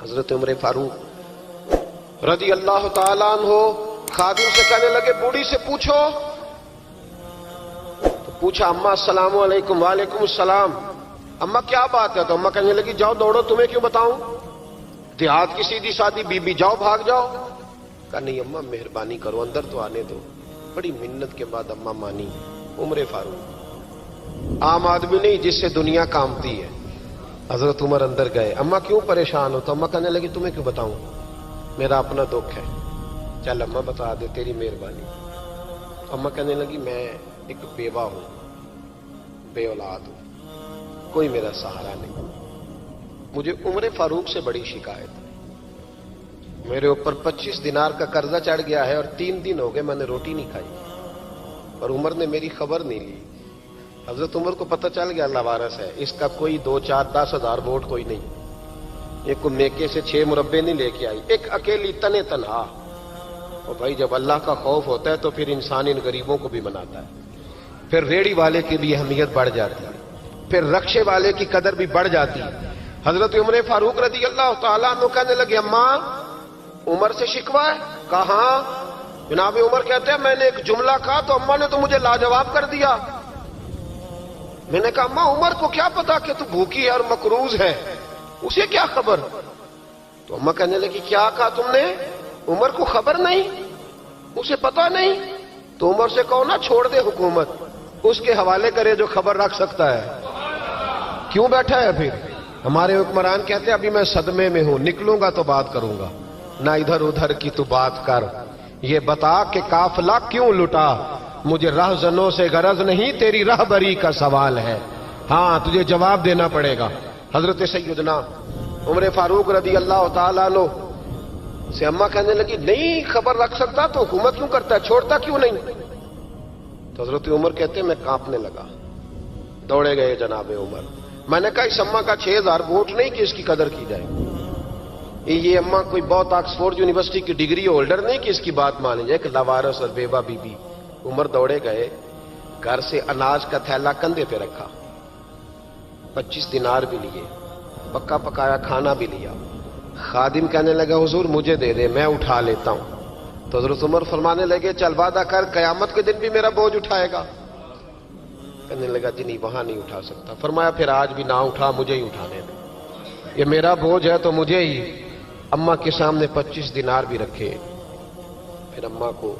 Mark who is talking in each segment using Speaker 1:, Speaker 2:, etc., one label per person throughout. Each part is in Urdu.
Speaker 1: حضرت عمر فاروق رضی اللہ تعالیٰ عنہ خادم سے کہنے لگے بوڑھی سے پوچھو. تو پوچھا اماں السلام علیکم. وعلیکم السلام. اماں کیا بات ہے؟ تو اماں کہنے لگی جاؤ دوڑو، تمہیں کیوں بتاؤں، دیہات کی سیدھی سادی بی بی، جاؤ بھاگ جاؤ. کہا نہیں اماں مہربانی کرو اندر تو آنے دو. بڑی منت کے بعد اماں مانی. عمر فاروق عام آدمی نہیں جس سے دنیا کامتی ہے. حضرت عمر اندر گئے. اماں کیوں پریشان ہو؟ تو اماں کہنے لگی تمہیں کیوں بتاؤں، میرا اپنا دکھ ہے. چل اماں بتا دے، تیری مہربانی. اماں کہنے لگی میں ایک بیوہ ہوں، بے اولاد ہوں، کوئی میرا سہارا نہیں. مجھے عمر فاروق سے بڑی شکایت ہے. میرے اوپر 25 دینار کا قرضہ چڑھ گیا ہے اور 3 دن ہو گئے میں نے روٹی نہیں کھائی، اور عمر نے میری خبر نہیں لی. حضرت عمر کو پتہ چل گیا لوارث ہے، اس کا کوئی 2 4 10 ہزار ووٹ کوئی نہیں. ایک کو میکے سے 6 مربے نہیں لے کے آئی، ایک اکیلی تنے تنہا. اور بھائی جب اللہ کا خوف ہوتا ہے تو پھر انسان ان غریبوں کو بھی مناتا ہے. پھر ریڑھی والے کی بھی اہمیت بڑھ جاتی ہے، پھر رکشے والے کی قدر بھی بڑھ جاتی ہے. حضرت عمر فاروق رضی اللہ تعالیٰ عنہ کہنے لگے اماں عمر سے شکوہ ہے؟ کہاں؟ جناب عمر کہتے ہیں میں نے ایک جملہ کہا تو اماں نے تو مجھے لاجواب کر دیا. میں نے کہا اماں عمر کو کیا پتا کہ تو بھوکی ہے اور مقروض ہے، اسے کیا خبر؟ تو اماں کہنے لگی کیا کہا تم نے؟ عمر کو خبر نہیں، اسے پتا نہیں؟ تو عمر سے کہو نا چھوڑ دے حکومت، اس کے حوالے کرے جو خبر رکھ سکتا ہے. کیوں بیٹھا ہے پھر؟ ہمارے حکمران کہتے ہیں ابھی میں صدمے میں ہوں، نکلوں گا تو بات کروں گا. نہ ادھر ادھر کی تو بات کر، یہ بتا کہ قافلہ کیوں لٹا. مجھے رہزنوں سے غرض نہیں، تیری رہبری کا سوال ہے. ہاں تجھے جواب دینا پڑے گا. حضرت سیدنا عمر فاروق رضی اللہ تعالیٰ عنہ سے اماں کہنے لگی نہیں خبر رکھ سکتا تو حکومت کیوں کرتا ہے، چھوڑتا کیوں نہیں؟ تو حضرت عمر کہتے ہیں میں کانپنے لگا. دوڑے گئے جناب عمر. میں نے کہا اس اماں کا 6000 ووٹ نہیں کہ اس کی قدر کی جائے. یہ اماں کوئی بہت آکسفورڈ یونیورسٹی کی ڈگری ہولڈر نہیں کہ اس کی بات مانی جائے. کہ لاوارث اور بیوہ بی بی. عمر دوڑے گئے، گھر سے اناج کا تھیلا کندھے پہ رکھا، 25 دینار بھی لیے، پکا پکایا کھانا بھی لیا. خادم کہنے لگا حضور مجھے دے دے میں اٹھا لیتا ہوں. تو حضرت عمر فرمانے لگے چل وعدہ کر قیامت کے دن بھی میرا بوجھ اٹھائے گا. کہنے لگا جی نہیں وہاں نہیں اٹھا سکتا. فرمایا پھر آج بھی نہ اٹھا، مجھے ہی اٹھانے دے، یہ میرا بوجھ ہے تو مجھے ہی. اماں کے سامنے 25 دینار بھی رکھے. پھر اماں کو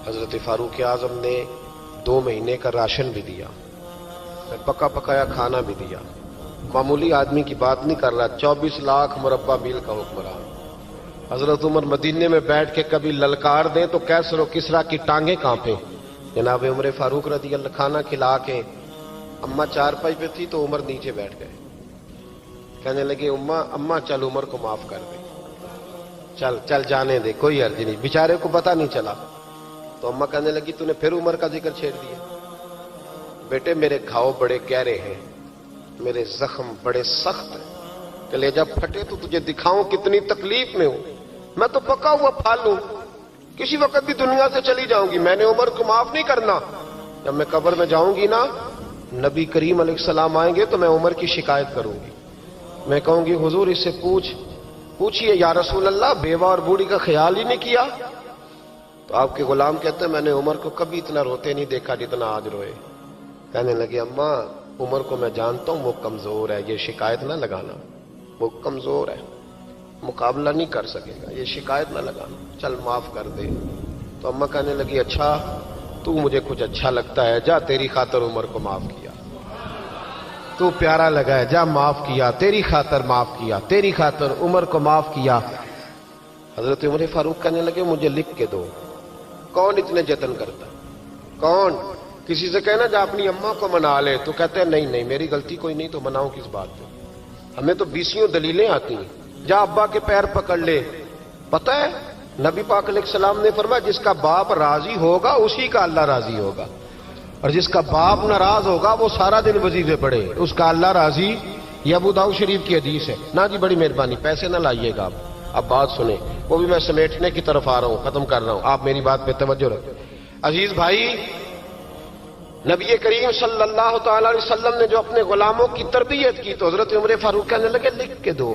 Speaker 1: حضرت فاروق اعظم نے 2 مہینے کا راشن بھی دیا، پکا پکایا کھانا بھی دیا. معمولی آدمی کی بات نہیں کر رہا، 24 لاکھ مربع میل کا حکمران. حضرت عمر مدینے میں بیٹھ کے کبھی للکار دیں تو کیسر و کسرا کی ٹانگیں کانپیں. جناب عمر فاروق رضی اللہ کھانا کھلا کے اماں چارپائی پہ تھی تو عمر نیچے بیٹھ گئے. کہنے لگے اماں چل عمر کو معاف کر دے، چل چل جانے دے، کوئی عرض نہیں، بیچارے کو پتہ نہیں چلا. تو اماں کہنے لگی تو نے پھر عمر کا ذکر چھیڑ دیا. بیٹے میرے گھاؤ بڑے گہرے ہیں، میرے زخم بڑے سخت ہیں، کلیجہ پھٹے تو تجھے دکھاؤں کتنی تکلیف میں ہوں. میں تو پکا ہوا پھال ہوں، کسی وقت بھی دنیا سے چلی جاؤں گی. میں نے عمر کو معاف نہیں کرنا. جب میں قبر میں جاؤں گی نا، نبی کریم علیہ السلام آئیں گے تو میں عمر کی شکایت کروں گی. میں کہوں گی حضور اس سے پوچھئے یا رسول اللہ بیوہ اور بوڑھی کا خیال ہی نہیں کیا. تو آپ کے غلام کہتے ہیں میں نے عمر کو کبھی اتنا روتے نہیں دیکھا جتنا آج روئے. کہنے لگے اماں عمر کو میں جانتا ہوں وہ کمزور ہے، یہ شکایت نہ لگانا، وہ کمزور ہے، مقابلہ نہیں کر سکے گا، یہ شکایت نہ لگانا، چل معاف کر دے. تو اماں کہنے لگی اچھا تو مجھے کچھ اچھا لگتا ہے، جا تیری خاطر عمر کو معاف کیا، تو پیارا لگا ہے، جا معاف کیا، تیری خاطر معاف کیا، تیری خاطر عمر کو معاف کیا. حضرت عمر فاروق کہنے لگے مجھے لکھ کے دو. کون اتنے جتن کرتا؟ کون؟ کسی سے کہنا جا اپنی اماں کو منا لے، تو کہتے ہیں نہیں میری غلطی کوئی نہیں تو مناؤں کس بات پہ؟ ہمیں تو 20 دلیلیں آتی ہیں. جا ابا کے پیر پکڑ لے. پتہ ہے نبی پاک علیہ السلام نے فرمایا جس کا باپ راضی ہوگا اسی کا اللہ راضی ہوگا، اور جس کا باپ ناراض ہوگا وہ سارا دن وظیفے پڑھے، اس کا اللہ راضی. یہ ابو داؤد شریف کی حدیث ہے. نہ جی بڑی مہربانی پیسے نہ لائیے گا. اب بات سنیں، وہ بھی میں سمیٹنے کی طرف آ رہا ہوں، ختم کر رہا ہوں، آپ میری بات پہ توجہ رکھیں. عزیز بھائی، نبی کریم صلی اللہ تعالی علیہ وسلم نے جو اپنے غلاموں کی تربیت کی تو حضرت عمر فاروق کہنے لگے لکھ کے دو.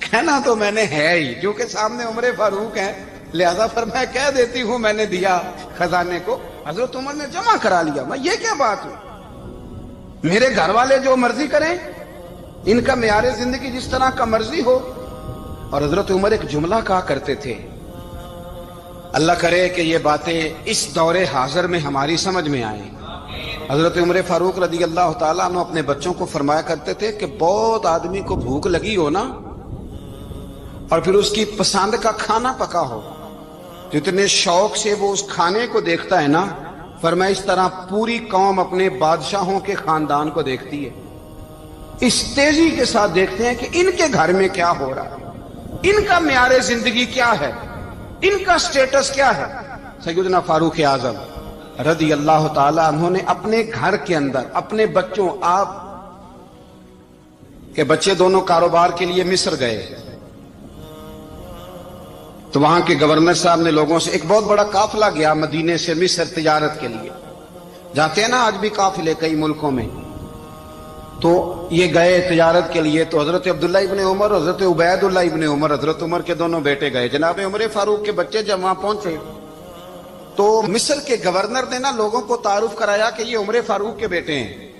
Speaker 2: کہنا تو میں نے ہے ہی، کیونکہ سامنے عمر فاروق ہیں، لہذا پھر میں کہہ دیتی ہوں میں نے دیا خزانے کو۔ حضرت عمر نے جمع کرا لیا۔ میں یہ کیا بات ہوئی، میرے گھر والے جو مرضی کریں، ان کا معیار زندگی جس طرح کا مرضی ہو۔ اور حضرت عمر ایک جملہ کہا کرتے تھے، اللہ کرے کہ یہ باتیں اس دور حاضر میں ہماری سمجھ میں آئیں۔ حضرت عمر فاروق رضی اللہ تعالیٰ عنہ اپنے بچوں کو فرمایا کرتے تھے کہ بہت آدمی کو بھوک لگی ہو نا، اور پھر اس کی پسند کا کھانا پکا ہو، تو اتنے شوق سے وہ اس کھانے کو دیکھتا ہے نا، فرمایا اس طرح پوری قوم اپنے بادشاہوں کے خاندان کو دیکھتی ہے، اس تیزی کے ساتھ دیکھتے ہیں کہ ان کے گھر میں کیا ہو رہا ہے، ان کا معیار زندگی کیا ہے، ان کا سٹیٹس کیا ہے۔ سیدنا فاروق اعظم رضی اللہ تعالی عنہ نے اپنے گھر کے اندر اپنے بچوں، آپ کے بچے دونوں کاروبار کے لیے مصر گئے، تو وہاں کے گورنر صاحب نے لوگوں سے، ایک بہت بڑا قافلہ گیا مدینے سے مصر تجارت کے لیے، جاتے ہیں نا آج بھی قافلے کئی ملکوں میں، تو یہ گئے تجارت کے لیے، تو حضرت عبداللہ ابن عمر اور حضرت عبید اللہ ابن عمر، حضرت عمر کے دونوں بیٹے گئے، جناب عمر فاروق کے بچے جب وہاں پہنچے تو مصر کے گورنر نے نا لوگوں کو تعارف کرایا کہ یہ عمر فاروق کے بیٹے ہیں،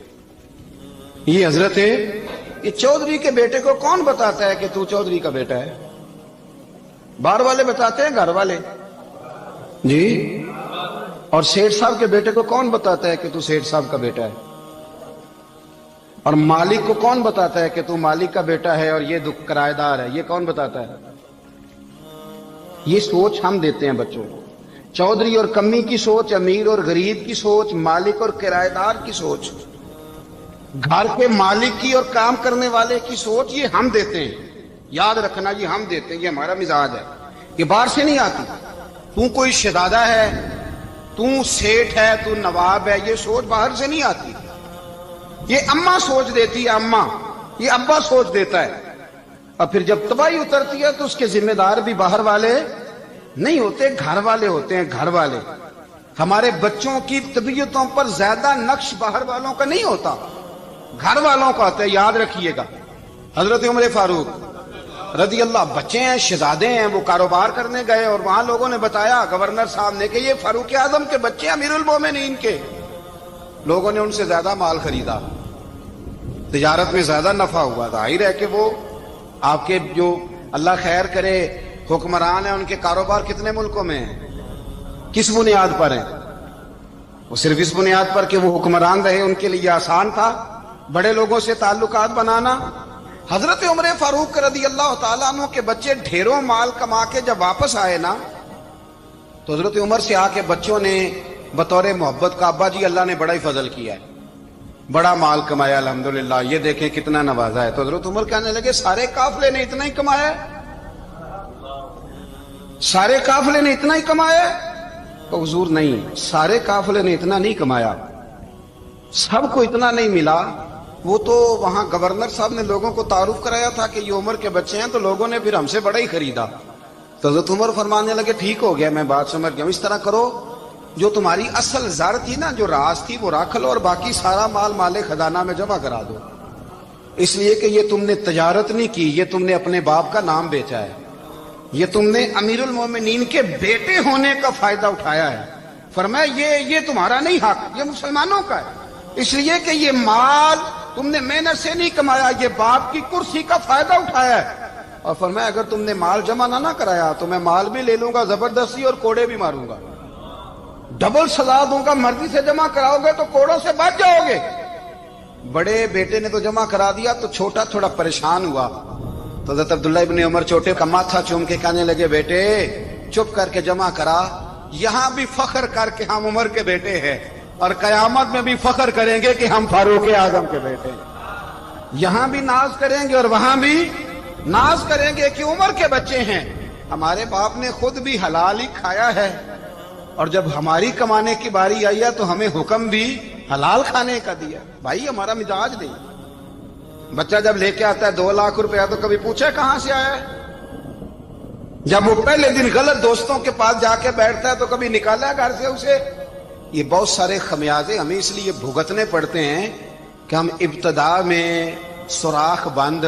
Speaker 2: یہ حضرت، یہ چودھری کے بیٹے کو کون بتاتا ہے کہ تو چودھری کا بیٹا ہے؟ باہر والے بتاتے ہیں، گھر والے جی، اور سیٹھ صاحب کے بیٹے کو کون بتاتا ہے کہ تو سیٹھ صاحب کا بیٹا ہے؟ اور مالک کو کون بتاتا ہے کہ تو مالک کا بیٹا ہے اور یہ کرایہ دار ہے؟ یہ کون بتاتا ہے؟ یہ سوچ ہم دیتے ہیں بچوں کو، چودھری اور کمی کی سوچ، امیر اور غریب کی سوچ، مالک اور کرایہ دار کی سوچ، گھر کے مالک کی اور کام کرنے والے کی سوچ، یہ ہم دیتے ہیں، یاد رکھنا، یہ ہم دیتے ہیں، یہ ہمارا مزاج ہے، یہ باہر سے نہیں آتی۔ تو کوئی شہزادہ ہے، تو سیٹھ ہے، تو نواب ہے، یہ سوچ باہر سے نہیں آتی، یہ اماں سوچ دیتی ہے، اماں، یہ ابا سوچ دیتا ہے، اور پھر جب تباہی اترتی ہے تو اس کے ذمہ دار بھی باہر والے نہیں ہوتے، گھر والے ہوتے ہیں، گھر والے۔ ہمارے بچوں کی طبیعتوں پر زیادہ نقش باہر والوں کا نہیں ہوتا، گھر والوں کا ہوتا ہے، یاد رکھیے گا۔ حضرت عمر فاروق رضی اللہ، بچے ہیں، شہزادے ہیں، وہ کاروبار کرنے گئے، اور وہاں لوگوں نے بتایا گورنر صاحب نے کہ یہ فاروق اعظم کے بچے امیر المومنین کے۔ لوگوں نے ان سے زیادہ مال خریدا، تجارت میں زیادہ نفع ہوا، ظاہر ہے کہ وہ آپ کے جو اللہ خیر کرے حکمران ہیں، ان کے کاروبار کتنے ملکوں میں ہیں، کس بنیاد پر ہیں؟ وہ صرف اس بنیاد پر کہ وہ حکمران رہے، ان کے لیے آسان تھا بڑے لوگوں سے تعلقات بنانا۔ حضرت عمر فاروق رضی اللہ تعالیٰ عنہ کے بچے ڈھیروں مال کما کے جب واپس آئے نا، تو حضرت عمر سے آ کے بچوں نے بطور محبت کا، ابا جی اللہ نے بڑا ہی فضل کیا ہے، بڑا مال کمایا الحمدللہ، یہ دیکھیں کتنا نوازا ہے۔ تو حضرت عمر کہنے لگے سارے قافلے نے اتنا ہی کمایا ہے؟ سارے قافلے نے اتنا ہی کمایا ہے؟ تو حضور نہیں، سارے قافلے نے اتنا نہیں کمایا، سب کو اتنا نہیں ملا، وہ تو وہاں گورنر صاحب نے لوگوں کو تعارف کرایا تھا کہ یہ عمر کے بچے ہیں، تو لوگوں نے پھر ہم سے بڑا ہی خریدا۔ تو حضرت عمر فرمانے لگے ٹھیک ہو گیا، میں بات سمجھ گیا، اس طرح کرو، جو تمہاری اصل زر تھی نا، جو راز تھی، وہ رکھ لو، اور باقی سارا مال مال خزانہ میں جمع کرا دو، اس لیے کہ یہ تم نے تجارت نہیں کی، یہ تم نے اپنے باپ کا نام بیچا ہے، یہ تم نے امیر المومنین کے بیٹے ہونے کا فائدہ اٹھایا ہے۔ فرمایا یہ تمہارا نہیں حق، یہ مسلمانوں کا ہے، اس لیے کہ یہ مال تم نے محنت سے نہیں کمایا، یہ باپ کی کرسی کا فائدہ اٹھایا ہے۔ اور فرمایا اگر تم نے مال جمع نہ کرایا تو میں مال بھی لے لوں گا زبردستی، اور کوڑے بھی ماروں گا، ڈبل سزا دوں گا، مرضی سے جمع کراؤ گے تو کوڑوں سے بچ جاؤ گے۔ بڑے بیٹے نے تو جمع کرا دیا، تو چھوٹا تھوڑا پریشان ہوا، تو حضرت عبداللہ ابن عمر چھوٹے کا ماتھا چوم کے کہنے لگے بیٹے چپ کر کے جمع کرا، یہاں بھی فخر کر کے ہم عمر کے بیٹے ہیں، اور قیامت میں بھی فخر کریں گے کہ ہم فاروق اعظم کے بیٹے ہیں، یہاں بھی ناز کریں گے اور وہاں بھی ناز کریں گے کہ عمر کے بچے ہیں۔ ہمارے باپ نے خود بھی حلال ہی کھایا ہے، اور جب ہماری کمانے کی باری آئی ہے تو ہمیں حکم بھی حلال کھانے کا دیا۔ بھائی ہمارا مزاج نہیں، بچہ جب لے کے آتا ہے 2 لاکھ روپیہ تو کبھی پوچھے کہاں سے آیا ہے؟ جب وہ پہلے دن غلط دوستوں کے پاس جا کے بیٹھتا ہے تو کبھی نکالا ہے گھر سے اسے؟ یہ بہت سارے خمیازے ہمیں اس لیے بھگتنے پڑتے ہیں کہ ہم ابتدا میں سوراخ بند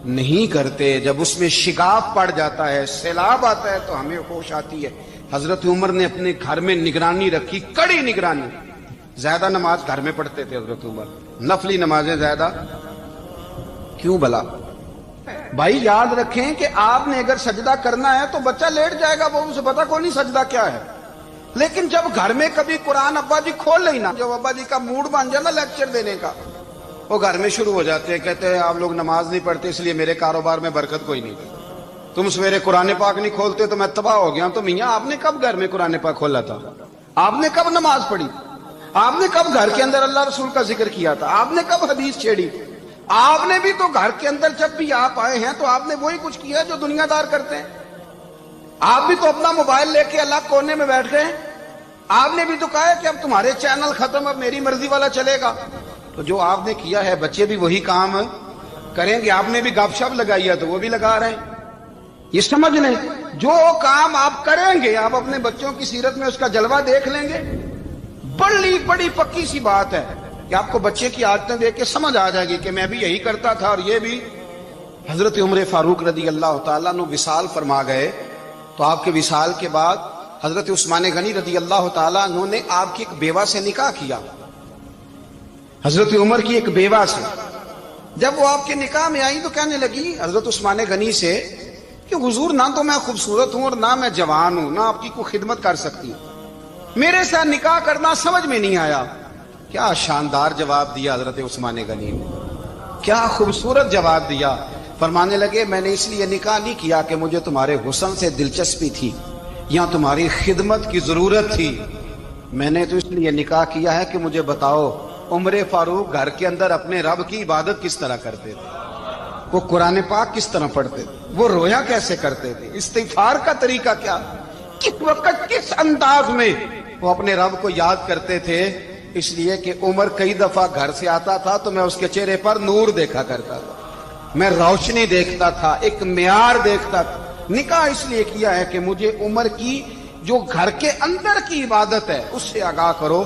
Speaker 2: نہیں کرتے، جب اس میں شگاف پڑ جاتا ہے، سیلاب آتا ہے تو ہمیں ہوش آتی ہے۔ حضرت عمر نے اپنے گھر میں نگرانی رکھی، کڑی نگرانی۔ زیادہ نماز گھر میں پڑھتے تھے حضرت عمر، نفلی نمازیں زیادہ کیوں بلا؟ بھائی یاد رکھیں کہ آپ نے اگر سجدہ کرنا ہے تو بچہ لیٹ جائے گا، وہ اسے پتا کوئی نہیں سجدہ کیا ہے۔ لیکن جب گھر میں کبھی قرآن ابا جی کھول لیں نا، جب ابا جی کا موڈ بن جائے نا لیکچر دینے کا، وہ گھر میں شروع ہو جاتے ہیں، کہتے ہیں آپ لوگ نماز نہیں پڑھتے اس لیے میرے کاروبار میں برکت کوئی نہیں، تم سویرے قرآن پاک نہیں کھولتے تو میں تباہ ہو گیا۔ تو میاں آپ نے کب گھر میں قرآن پاک کھولا تھا؟ آپ نے کب نماز پڑھی؟ آپ نے کب گھر کے اندر اللہ رسول کا ذکر کیا تھا؟ آپ نے کب حدیث چھیڑی؟ آپ نے بھی تو گھر کے اندر جب بھی آپ آئے ہیں تو آپ نے وہی کچھ کیا جو دنیا دار کرتے ہیں۔ آپ بھی تو اپنا موبائل لے کے الگ کونے میں بیٹھ گئے۔ آپ نے بھی تو کہا ہے کہ اب تمہارے چینل ختم، اب میری مرضی والا چلے گا۔ تو جو آپ نے کیا ہے بچے بھی وہی کام کریں گے۔ آپ نے بھی گپ شپ لگائی ہے تو وہ بھی لگا رہے ہیں۔ یہ سمجھ لیں جو کام آپ کریں گے آپ اپنے بچوں کی سیرت میں اس کا جلوہ دیکھ لیں گے۔ بڑی پکی سی بات ہے کہ آپ کو بچے کی عادتیں دیکھ کے سمجھ آ جائے گی کہ میں بھی یہی کرتا تھا اور یہ بھی۔ حضرت عمر فاروق رضی اللہ تعالیٰ عنہ وصال فرما گئے تو آپ کے وصال کے بعد حضرت عثمان غنی رضی اللہ تعالیٰ عنہ نے آپ کی ایک بیوہ سے نکاح کیا، حضرت عمر کی ایک بیوہ سے۔ جب وہ آپ کے نکاح میں آئی تو کہنے لگی حضرت عثمان غنی سے کہ حضور نہ تو میں خوبصورت ہوں اور نہ میں جوان ہوں، نہ آپ کی کوئی خدمت کر سکتی، میرے ساتھ نکاح کرنا سمجھ میں نہیں آیا۔ کیا شاندار جواب دیا حضرت عثمان غنی نے، کیا خوبصورت جواب دیا۔ فرمانے لگے میں نے اس لیے نکاح نہیں کیا کہ مجھے تمہارے حسن سے دلچسپی تھی یا تمہاری خدمت کی ضرورت تھی، میں نے تو اس لیے نکاح کیا ہے کہ مجھے بتاؤ عمر فاروق گھر کے اندر اپنے رب کی عبادت کس طرح کرتے تھے، وہ قرآن پاک کس طرح پڑھتے تھے، وہ رویا کیسے کرتے تھے، استغفار کا طریقہ کیا، کس وقت کس انداز میں وہ اپنے رب کو یاد کرتے تھے۔ اس لیے کہ عمر کئی دفعہ گھر سے آتا تھا تو میں اس کے چہرے پر نور دیکھا کرتا تھا، میں روشنی دیکھتا تھا، ایک معیار دیکھتا تھا۔ نکاح اس لیے کیا ہے کہ مجھے عمر کی جو گھر کے اندر کی عبادت ہے اس سے آگاہ کرو،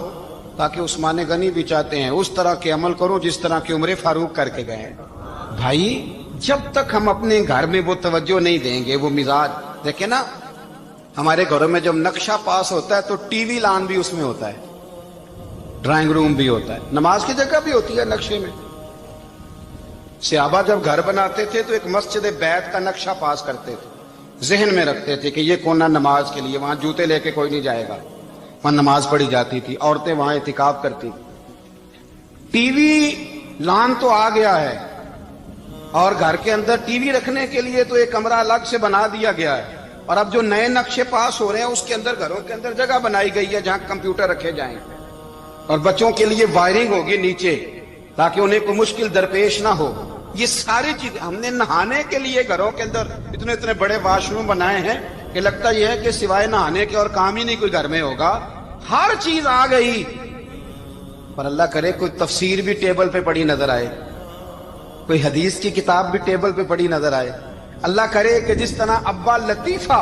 Speaker 2: تاکہ عثمان غنی بھی چاہتے ہیں اس طرح کے عمل کرو جس طرح کے عمر فاروق کر کے گئے۔ بھائی جب تک ہم اپنے گھر میں وہ توجہ نہیں دیں گے، وہ مزاج دیکھیں نا، ہمارے گھروں میں جب نقشہ پاس ہوتا ہے تو ٹی وی لان بھی اس میں ہوتا ہے، ڈرائنگ روم بھی ہوتا ہے، نماز کی جگہ بھی ہوتی ہے نقشے میں۔ صحابہ جب گھر بناتے تھے تو ایک مسجد بیت کا نقشہ پاس کرتے تھے، ذہن میں رکھتے تھے کہ یہ کونا نماز کے لیے، وہاں جوتے لے کے کوئی نہیں جائے گا، وہاں نماز پڑھی جاتی تھی، عورتیں وہاں اعتکاف کرتی تھی۔ ٹی وی لان تو آ گیا ہے اور گھر کے اندر ٹی وی رکھنے کے لیے تو ایک کمرہ الگ سے بنا دیا گیا ہے، اور اب جو نئے نقشے پاس ہو رہے ہیں اس کے اندر گھروں کے اندر جگہ بنائی گئی ہے جہاں کمپیوٹر رکھے جائیں اور بچوں کے لیے وائرنگ ہوگی نیچے تاکہ انہیں کوئی مشکل درپیش نہ ہو۔ یہ ساری چیز ہم نے نہانے کے لیے گھروں کے اندر اتنے بڑے واش روم بنائے ہیں کہ لگتا یہ ہے کہ سوائے نہانے کے اور کام ہی نہیں کوئی گھر میں ہوگا۔ ہر چیز آ گئی، پر اللہ کرے کوئی تفسیر بھی ٹیبل پہ پڑی نظر آئے، کوئی حدیث کی کتاب بھی ٹیبل پہ پڑی نظر آئے۔ اللہ کرے کہ جس طرح ابا لطیفہ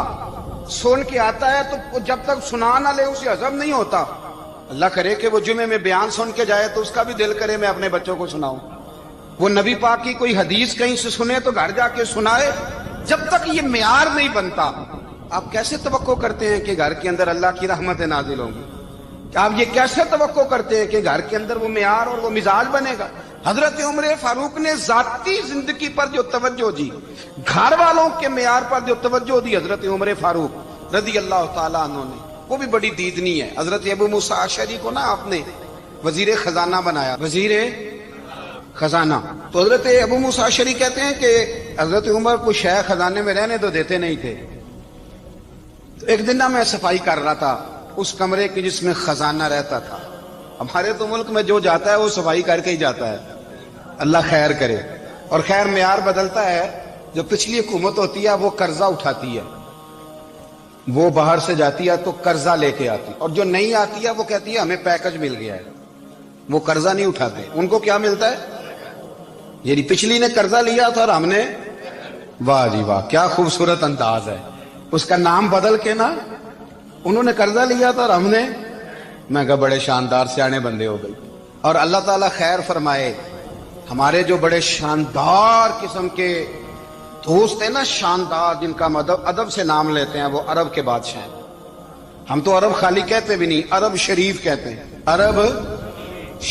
Speaker 2: سن کے آتا ہے تو جب تک سنا نہ لے اسے ہضم نہیں ہوتا، اللہ کرے کہ وہ جمعے میں بیان سن کے جائے تو اس کا بھی دل کرے میں اپنے بچوں کو سناؤں۔ وہ نبی پاک کی کوئی حدیث کہیں سے سنے تو گھر جا کے سنائے۔ جب تک یہ معیار نہیں بنتا آپ کیسے توقع کرتے ہیں کہ گھر کے اندر اللہ کی رحمتیں نازل ہوں گی؟ آپ یہ کیسے توقع کرتے ہیں کہ گھر کے اندر وہ معیار اور وہ مزاج بنے گا؟ حضرت عمر فاروق نے ذاتی زندگی پر جو توجہ دی، گھر والوں کے معیار پر جو توجہ دی حضرت عمر فاروق رضی اللہ تعالیٰ عنہ نے، وہ بھی بڑی دیدنی ہے۔ حضرت ابو موسیٰ اشعری کو نا آپ نے وزیر خزانہ بنایا، وزیر خزانہ۔ تو حضرت ابو موسیٰ اشعری کہتے ہیں کہ حضرت عمر کو شیخ خزانے میں رہنے تو دیتے نہیں تھے۔ تو ایک دن میں صفائی کر رہا تھا اس کمرے کی جس میں خزانہ رہتا تھا۔ ہمارے تو ملک میں جو جاتا ہے وہ صفائی کر کے ہی جاتا ہے، اللہ خیر کرے۔ اور خیر معیار بدلتا ہے، جو پچھلی حکومت ہوتی ہے وہ قرضہ اٹھاتی ہے، وہ باہر سے جاتی ہے تو قرضہ لے کے آتی، اور جو نہیں آتی ہے وہ کہتی ہے ہمیں پیکج مل گیا ہے، وہ قرضہ نہیں اٹھاتے۔ ان کو کیا ملتا ہے؟ یعنی پچھلی نے قرضہ لیا تھا اور ہم نے، واہ جی واہ کیا خوبصورت انداز ہے، اس کا نام بدل کے نا، انہوں نے قرضہ لیا تھا اور ہم نے، میں کہا بڑے شاندار سیانے بندے ہو گئی۔ اور اللہ تعالیٰ خیر فرمائے، ہمارے جو بڑے شاندار قسم کے دوست ہیں نا، شاندار، جن کا ہم ادب سے نام لیتے ہیں، وہ عرب کے بادشاہ ہیں۔ ہم تو عرب خالی کہتے بھی نہیں، عرب شریف کہتے ہیں، عرب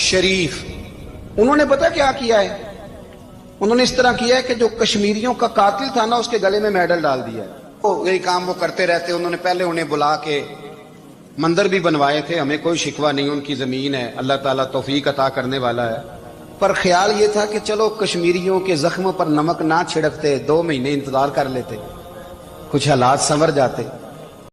Speaker 2: شریف۔ انہوں نے پتہ کیا کیا ہے؟ انہوں نے اس طرح کیا ہے کہ جو کشمیریوں کا قاتل تھا نا، اس کے گلے میں میڈل ڈال دیا ہے۔ یہی کام وہ کرتے رہتے۔ انہوں نے پہلے انہیں بلا کے مندر بھی بنوائے تھے، ہمیں کوئی شکوہ نہیں، ان کی زمین ہے، اللہ تعالیٰ توفیق عطا کرنے والا ہے، پر خیال یہ تھا کہ چلو کشمیریوں کے زخموں پر نمک نہ چھڑکتے، 2 مہینے انتظار کر لیتے، کچھ حالات سنور جاتے۔